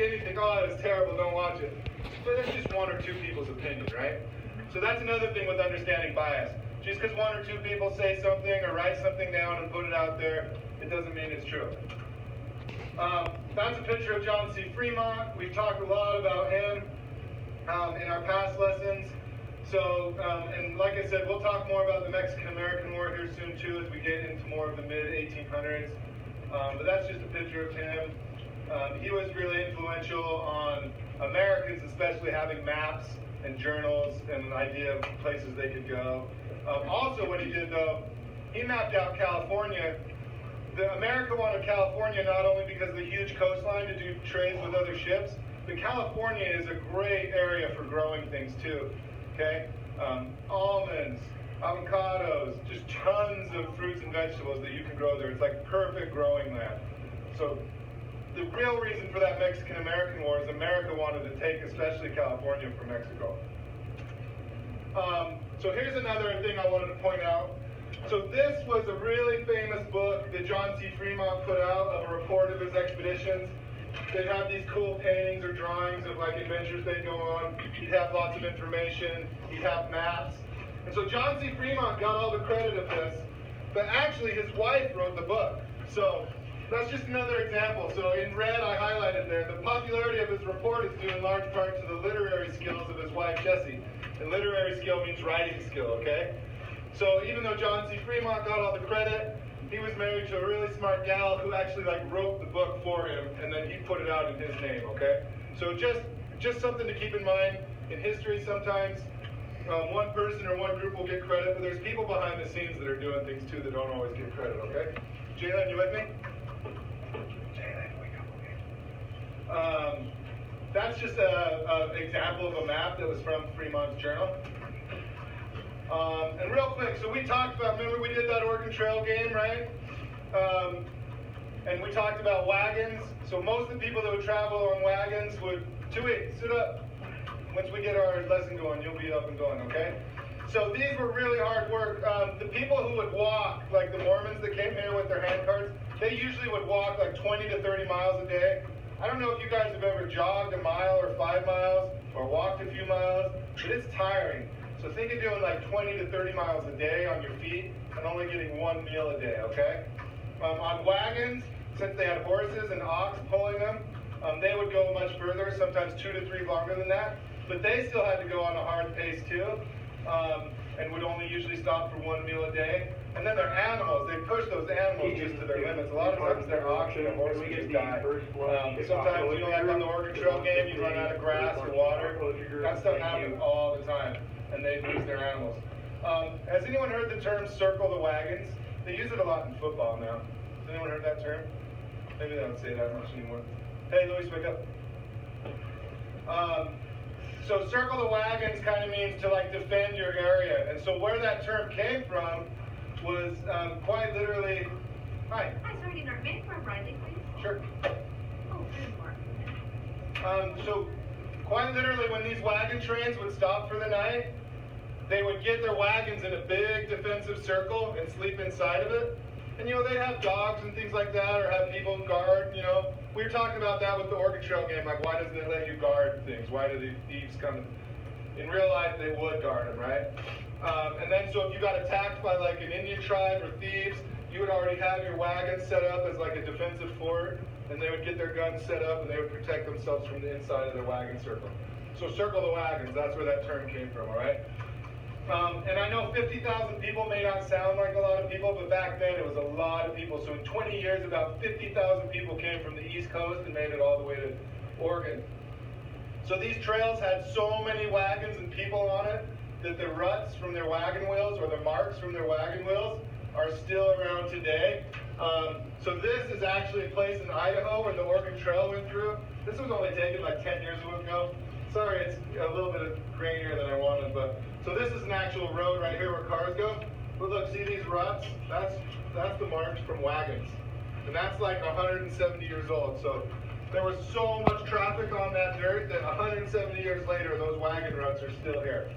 see anything, oh, it's terrible, don't watch it. But that's just one or two people's opinion, right? So that's another thing with understanding bias. Just because one or two people say something or write something down and put it out there, it doesn't mean it's true. That's a picture of John C. Fremont. We've talked a lot about him in our past lessons. So, and like I said, we'll talk more about the Mexican-American War here soon too as we get into more of the mid-1800s. But that's just a picture of him. He was really influential on Americans, especially having maps and journals and an idea of places they could go. Also, what he did though, he mapped out California. America wanted California not only because of the huge coastline to do trades with other ships, but California is a great area for growing things too. Okay, almonds, avocados, just tons of fruits and vegetables that you can grow there. It's like perfect growing land. So the real reason for that Mexican-American War is America wanted to take especially California from Mexico. So here's another thing I wanted to point out. So this was a really famous book that John C. Fremont put out of a report of his expeditions. They'd have these cool paintings or drawings of like adventures they'd go on. He'd have lots of information. He'd have maps. And so John C. Fremont got all the credit of this, but actually his wife wrote the book. So that's just another example. So in red I highlighted there, the popularity of his report is due in large part to the literary skills of his wife Jessie. And literary skill means writing skill, okay? So even though John C. Fremont got all the credit, he was married to a really smart gal who actually like wrote the book for him, and then he put it out in his name, okay? So just something to keep in mind. In history, sometimes one person or one group will get credit, but there's people behind the scenes that are doing things too that don't always get credit, okay? Jalen, you with me? Jalen, wake up, okay. That's just an example of a map that was from Fremont's journal. And real quick, so we talked about, remember we did that Oregon Trail game, right? And we talked about wagons. So most of the people that would travel on wagons would, Tui, sit up. Once we get our lesson going, you'll be up and going, okay? So these were really hard work. The people who would walk, like the Mormons that came here with their hand carts, they usually would walk like 20 to 30 miles a day. I don't know if you guys have ever jogged a mile or 5 miles or walked a few miles, but it's tiring. So think of doing like 20 to 30 miles a day on your feet and only getting one meal a day, okay? On wagons, since they had horses and ox pulling them, they would go much further, sometimes 2 to 3 longer than that. But they still had to go on a hard pace too, and would only usually stop for one meal a day. And then their animals, they push those animals just to their limits. A lot of times their ox and their horses just die. Sometimes, you know, like on the Oregon Trail game, you run out of grass or water. That stuff happens all the time, and they lose their animals. Has anyone heard the term circle the wagons? They use it a lot in football now. Has anyone heard that term? Maybe they don't say that much anymore. Hey, Luis, wake up. So circle the wagons kind of means to like defend your area. And so where that term came from was quite literally, hi. Hi, sorry to interrupt. May I inform Riley, please? Sure. Oh, good work. So quite literally when these wagon trains would stop for the night, they would get their wagons in a big defensive circle and sleep inside of it. And you know, they'd have dogs and things like that, or have people guard, you know. We were talking about that with the Oregon Trail game, like why doesn't it let you guard things? Why do the thieves come? In real life, they would guard them, right? And then so if you got attacked by like an Indian tribe or thieves, you would already have your wagon set up as like a defensive fort, and they would get their guns set up and they would protect themselves from the inside of their wagon circle. So circle the wagons, that's where that term came from, all right? And I know 50,000 people may not sound like a lot of people, but back then it was a lot of people. So in 20 years, about 50,000 people came from the East Coast and made it all the way to Oregon. So these trails had so many wagons and people on it that the ruts from their wagon wheels or the marks from their wagon wheels are still around today. So this is actually a place in Idaho where the Oregon Trail went through. This was only taken like 10 years ago. Sorry, it's a little bit grainier than I wanted, but so this is an actual road right here where cars go. But look, see these ruts? That's the marks from wagons. And that's like 170 years old. So there was so much traffic on that dirt that 170 years later, those wagon ruts are still here.